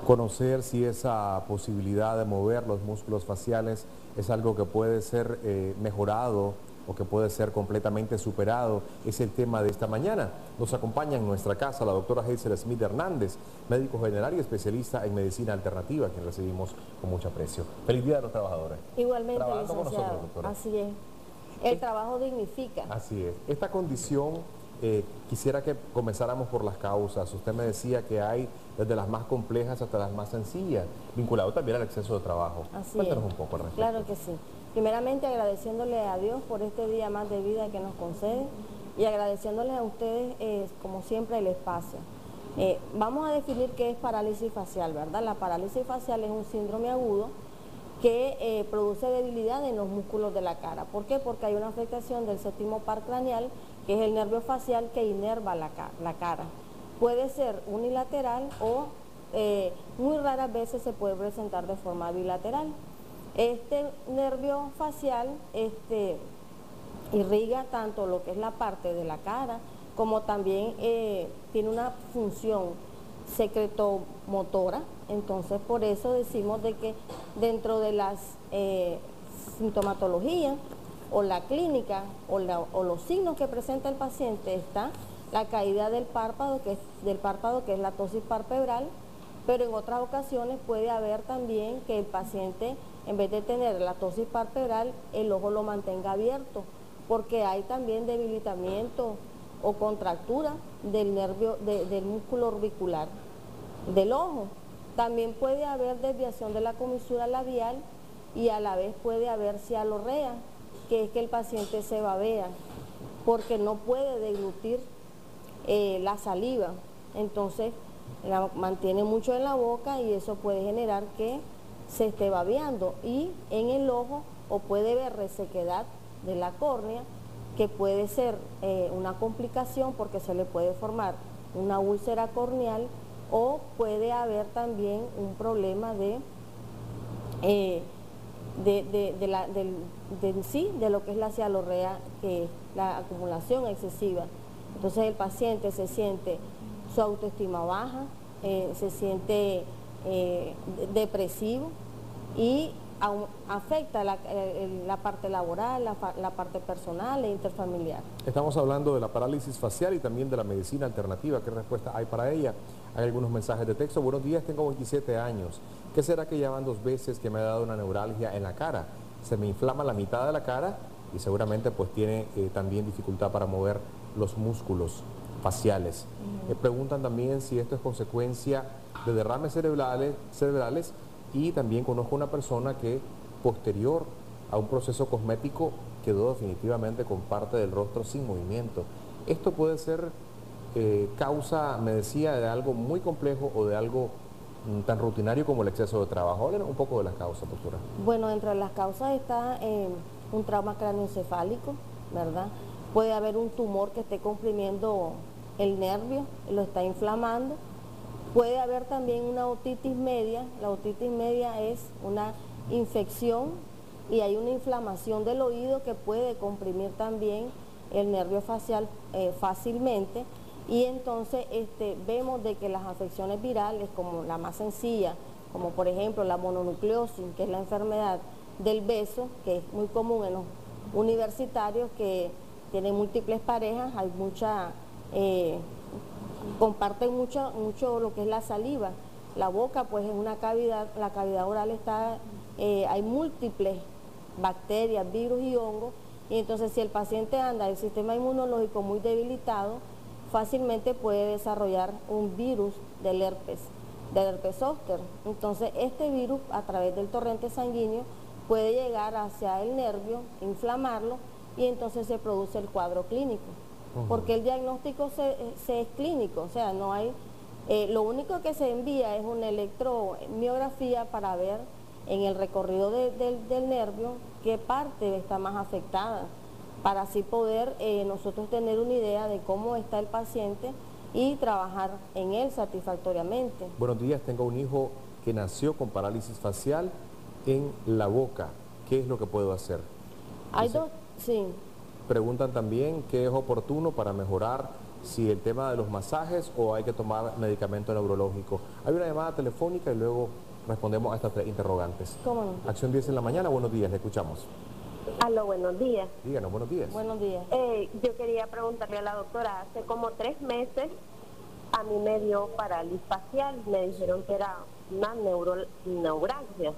conocer si esa posibilidad de mover los músculos faciales es algo que puede ser mejorado o que puede ser completamente superado, es el tema de esta mañana. Nos acompaña en nuestra casa la doctora Hazel Smith Hernández, médico general y especialista en medicina alternativa, a quien recibimos con mucho aprecio. Feliz día a los trabajadores. Igualmente, Trabajando con licenciado. nosotros, doctora. Así es. El trabajo dignifica. Así es. Esta condición, quisiera que comenzáramos por las causas. Usted me decía que hay desde las más complejas hasta las más sencillas, vinculado también al exceso de trabajo. Así Cuéntanos es. un poco al respecto. Claro que sí. Primeramente agradeciéndole a Dios por este día más de vida que nos concede y agradeciéndoles a ustedes, como siempre, el espacio. Vamos a definir qué es parálisis facial, ¿verdad? La parálisis facial es un síndrome agudo que produce debilidad en los músculos de la cara. ¿Por qué? Porque hay una afectación del séptimo par craneal, que es el nervio facial que inerva la cara. Puede ser unilateral o muy raras veces se puede presentar de forma bilateral. Este nervio facial irriga tanto lo que es la parte de la cara, como también tiene una función secretomotora. Entonces, por eso decimos de que dentro de las sintomatologías o la clínica o los signos que presenta el paciente está la caída del párpado, que es la ptosis palpebral, pero en otras ocasiones puede haber también que el paciente, en vez de tener la ptosis palpebral, el ojo lo mantenga abierto, porque hay también debilitamiento o contractura del nervio, del músculo orbicular del ojo. También puede haber desviación de la comisura labial y a la vez puede haber cialorrea, que es que el paciente se babea porque no puede deglutir la saliva. Entonces la mantiene mucho en la boca y eso puede generar que se esté babeando, y en el ojo o puede haber resequedad de la córnea, que puede ser una complicación porque se le puede formar una úlcera corneal, o puede haber también un problema de lo que es la cialorrea, que es la acumulación excesiva. Entonces el paciente se siente su autoestima baja, se siente depresivo y afecta la parte laboral, la parte personal e interfamiliar. Estamos hablando de la parálisis facial y también de la medicina alternativa. ¿Qué respuesta hay para ella? Hay algunos mensajes de texto. Buenos días, tengo 27 años. ¿Qué será que ya van 2 veces que me ha dado una neuralgia en la cara? Se me inflama la mitad de la cara y seguramente pues tiene también dificultad para mover los músculos faciales. Preguntan también si esto es consecuencia de derrames cerebrales, y también conozco una persona que posterior a un proceso cosmético quedó definitivamente con parte del rostro sin movimiento. Esto puede ser causa, me decía, de algo muy complejo o de algo tan rutinario como el exceso de trabajo. Háblenos un poco de las causas, doctora. Bueno, entre las causas está un trauma craneoencefálico, ¿verdad? Puede haber un tumor que esté comprimiendo el nervio, lo está inflamando. Puede haber también una otitis media. La otitis media es una infección y hay una inflamación del oído que puede comprimir también el nervio facial fácilmente. Y entonces vemos de que las afecciones virales, como la más sencilla, como por ejemplo la mononucleosis, que es la enfermedad del beso, que es muy común en los universitarios que tienen múltiples parejas, hay comparten mucho lo que es la saliva. La boca pues es una cavidad, la cavidad oral hay múltiples bacterias, virus y hongos, y entonces si el paciente anda el sistema inmunológico muy debilitado, fácilmente puede desarrollar un virus del herpes zóster. Entonces este virus, a través del torrente sanguíneo, puede llegar hacia el nervio, inflamarlo, y entonces se produce el cuadro clínico. Porque el diagnóstico se es clínico, o sea, no hay, lo único que se envía es una electromiografía para ver en el recorrido del nervio qué parte está más afectada, para así poder nosotros tener una idea de cómo está el paciente y trabajar en él satisfactoriamente. Buenos días, tengo un hijo que nació con parálisis facial en la boca. ¿Qué es lo que puedo hacer? Hay dos, sí. Preguntan también qué es oportuno para mejorar si el tema de los masajes o hay que tomar medicamento neurológico. Hay una llamada telefónica y luego respondemos a estas tres interrogantes. ¿Cómo no? Acción 10 en la mañana, buenos días, le escuchamos. Aló, buenos días. Díganos, buenos días. Buenos días. Yo quería preguntarle a la doctora, hace como 3 meses a mí me dio parálisis facial, me dijeron que era una neuralgia.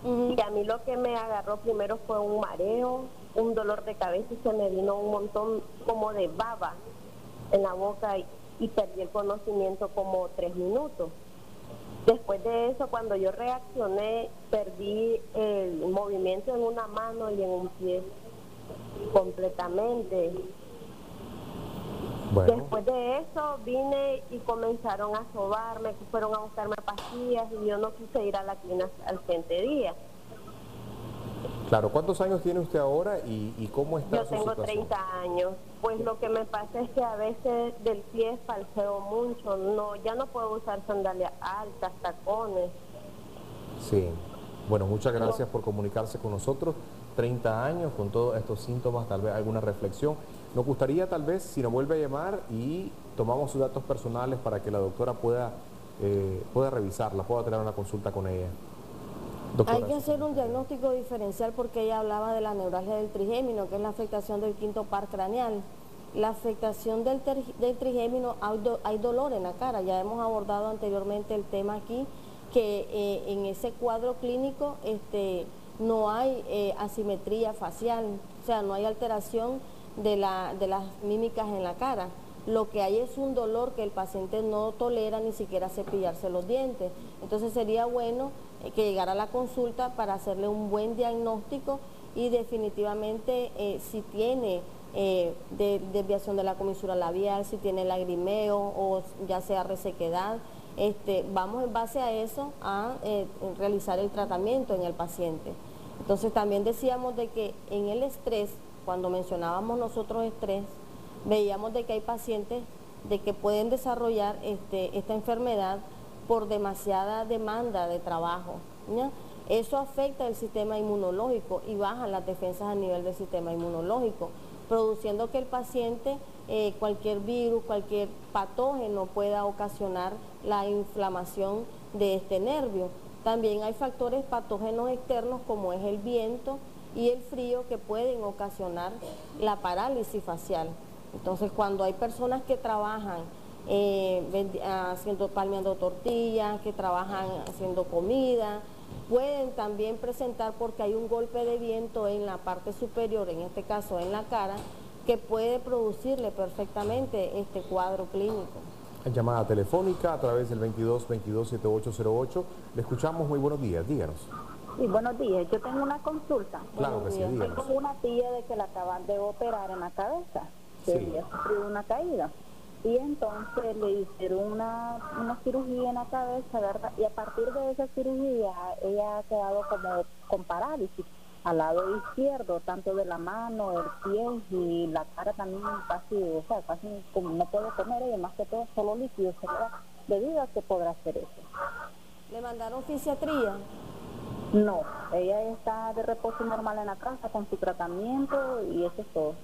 Y a mí lo que me agarró primero fue un mareo, un dolor de cabeza y se me vino un montón como de baba en la boca y perdí el conocimiento como 3 minutos. Después de eso, cuando yo reaccioné, perdí el movimiento en una mano y en un pie completamente. Bueno. Después de eso vine y comenzaron a sobarme, fueron a buscarme pastillas y yo no quise ir a la clínica al siguiente día. Claro, ¿cuántos años tiene usted ahora y cómo está Yo su tengo situación? 30 años. Pues lo que me pasa es que a veces del pie falseo mucho. Ya no puedo usar sandalias altas, tacones. Sí. Bueno, muchas gracias por comunicarse con nosotros. 30 años con todos estos síntomas, tal vez alguna reflexión. Nos gustaría tal vez si nos vuelve a llamar y tomamos sus datos personales para que la doctora pueda revisarla, pueda tener una consulta con ella. Doctora, hay que hacer un diagnóstico diferencial porque ella hablaba de la neuralgia del trigémino, que es la afectación del quinto par craneal. La afectación del trigémino, hay dolor en la cara. Ya hemos abordado anteriormente el tema aquí, que en ese cuadro clínico no hay asimetría facial, o sea, no hay alteración de las mímicas en la cara. Lo que hay es un dolor que el paciente no tolera ni siquiera cepillarse los dientes. Entonces sería bueno que llegara a la consulta para hacerle un buen diagnóstico y definitivamente si tiene desviación de la comisura labial, si tiene lagrimeo o ya sea resequedad, vamos en base a eso a realizar el tratamiento en el paciente. Entonces también decíamos de que en el estrés, cuando mencionábamos nosotros estrés, veíamos de que hay pacientes de que pueden desarrollar esta enfermedad por demasiada demanda de trabajo, ¿ya? Eso afecta el sistema inmunológico y baja las defensas a nivel del sistema inmunológico, produciendo que el paciente, cualquier virus, cualquier patógeno pueda ocasionar la inflamación de este nervio. También hay factores patógenos externos como es el viento y el frío que pueden ocasionar la parálisis facial. Entonces, cuando hay personas que trabajan palmeando tortillas, que trabajan haciendo comida, pueden también presentar porque hay un golpe de viento en la parte superior, en este caso en la cara, que puede producirle perfectamente este cuadro clínico. Llamada telefónica a través del 22-22-7808. Le escuchamos, muy buenos días, díganos. Sí, buenos días. Yo tengo una consulta. Claro que sí, díganos. Tengo una tía de que la acaban de operar en la cabeza, que Sí. había sufrido una caída. Y entonces le hicieron una cirugía en la cabeza, ¿verdad? Y a partir de esa cirugía ella ha quedado como con parálisis al lado izquierdo, tanto de la mano, el pie y la cara también casi, o sea, casi como no puede comer ella, más que todo solo líquido, ¿verdad? ¿Debido a qué podrá hacer eso? ¿Le mandaron fisiatría? No, ella está de reposo normal en la casa con su tratamiento y eso es todo.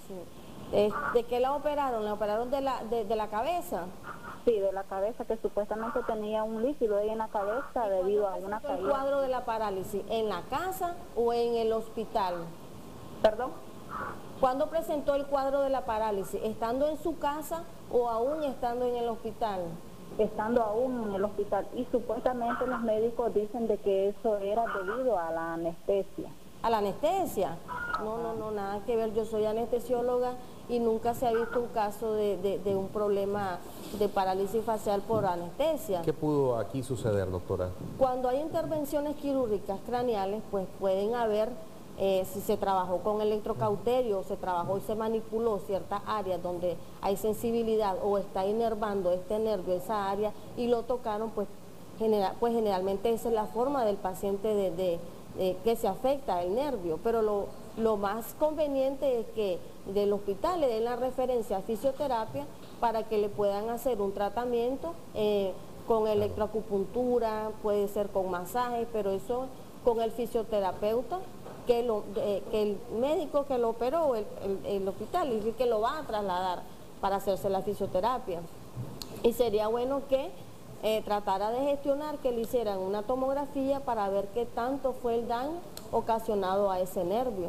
Sí. ¿De qué la operaron? ¿La operaron de la cabeza? Sí, de la cabeza, que supuestamente tenía un líquido ahí en la cabeza debido a una ¿El caída. cuadro de la parálisis en la casa o en el hospital? ¿Perdón? ¿Cuándo presentó el cuadro de la parálisis? ¿Estando en su casa o aún estando en el hospital? Estando aún en el hospital y supuestamente los médicos dicen de que eso era debido a la anestesia. ¿A la anestesia? No, nada que ver. Yo soy anestesióloga y nunca se ha visto un caso de un problema de parálisis facial por anestesia. ¿Qué pudo aquí suceder, doctora? Cuando hay intervenciones quirúrgicas craneales, pues pueden haber, si se trabajó con electrocauterio, se trabajó y se manipuló ciertas áreas donde hay sensibilidad o está inervando este nervio, esa área, y lo tocaron, pues generalmente esa es la forma del paciente que se afecta el nervio, pero lo más conveniente es que del hospital le den la referencia a fisioterapia para que le puedan hacer un tratamiento con electroacupuntura, puede ser con masajes, pero eso con el fisioterapeuta, que el médico que lo operó, el hospital, y que lo va a trasladar. para hacerse la fisioterapia. Y sería bueno que tratara de gestionar que le hicieran una tomografía para ver qué tanto fue el daño ocasionado a ese nervio.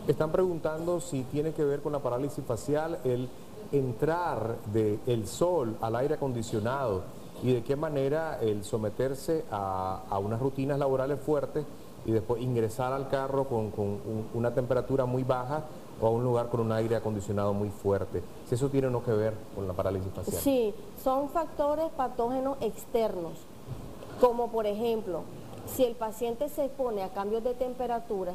Están preguntando si tiene que ver con la parálisis facial el entrar del sol al aire acondicionado y de qué manera el someterse a unas rutinas laborales fuertes y después ingresar al carro con una temperatura muy baja o a un lugar con un aire acondicionado muy fuerte. Si eso tiene o no que ver con la parálisis facial. Sí, son factores patógenos externos, como por ejemplo, si el paciente se expone a cambios de temperatura,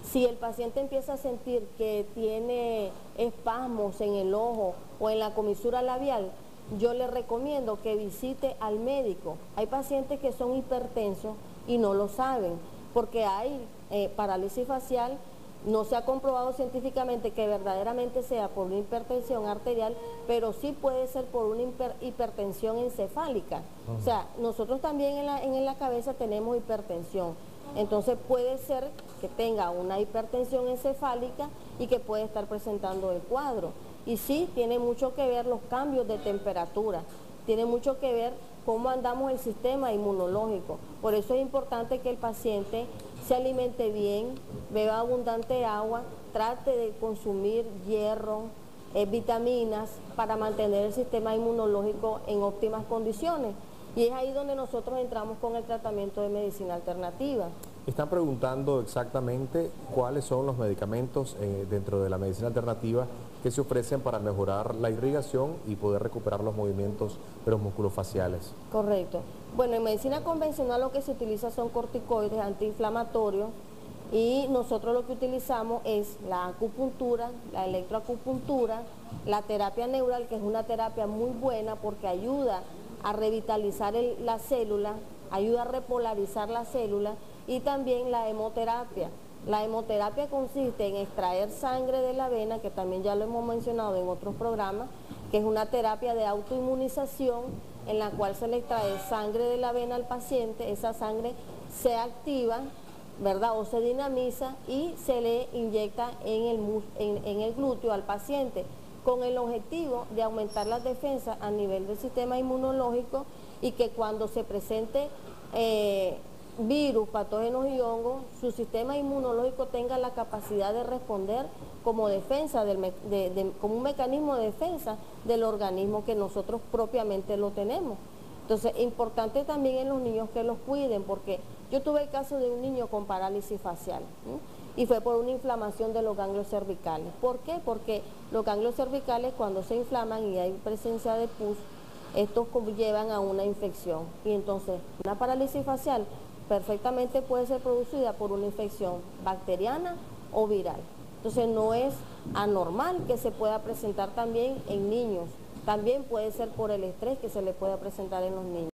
si el paciente empieza a sentir que tiene espasmos en el ojo o en la comisura labial, yo le recomiendo que visite al médico. Hay pacientes que son hipertensos y no lo saben, porque hay parálisis facial. No se ha comprobado científicamente que verdaderamente sea por una hipertensión arterial, pero sí puede ser por una hipertensión encefálica. O sea, nosotros también en la cabeza tenemos hipertensión. Entonces puede ser que tenga una hipertensión encefálica y que puede estar presentando el cuadro. Y sí, tiene mucho que ver los cambios de temperatura, tiene mucho que ver cómo andamos el sistema inmunológico. Por eso es importante que el paciente se alimente bien, beba abundante agua, trate de consumir hierro, vitaminas para mantener el sistema inmunológico en óptimas condiciones. Y es ahí donde nosotros entramos con el tratamiento de medicina alternativa. Están preguntando exactamente cuáles son los medicamentos dentro de la medicina alternativa que se ofrecen para mejorar la irrigación y poder recuperar los movimientos de los músculos faciales. Correcto. Bueno, en medicina convencional lo que se utiliza son corticoides antiinflamatorios y nosotros lo que utilizamos es la acupuntura, la electroacupuntura, la terapia neural, que es una terapia muy buena porque ayuda a revitalizar la célula, ayuda a repolarizar la célula, y también la hemoterapia. La hemoterapia consiste en extraer sangre de la vena, que también ya lo hemos mencionado en otros programas, que es una terapia de autoinmunización en la cual se le extrae sangre de la vena al paciente, esa sangre se activa, ¿verdad? O se dinamiza y se le inyecta en el glúteo al paciente, con el objetivo de aumentar las defensas a nivel del sistema inmunológico y que cuando se presente virus, patógenos y hongos, su sistema inmunológico tenga la capacidad de responder como defensa, como un mecanismo de defensa del organismo que nosotros propiamente lo tenemos. Entonces, importante también en los niños que los cuiden, porque yo tuve el caso de un niño con parálisis facial, y fue por una inflamación de los ganglios cervicales. ¿Por qué? Porque los ganglios cervicales, cuando se inflaman y hay presencia de pus, estos llevan a una infección, y entonces una parálisis facial perfectamente puede ser producida por una infección bacteriana o viral. Entonces no es anormal que se pueda presentar también en niños, también puede ser por el estrés que se le pueda presentar en los niños.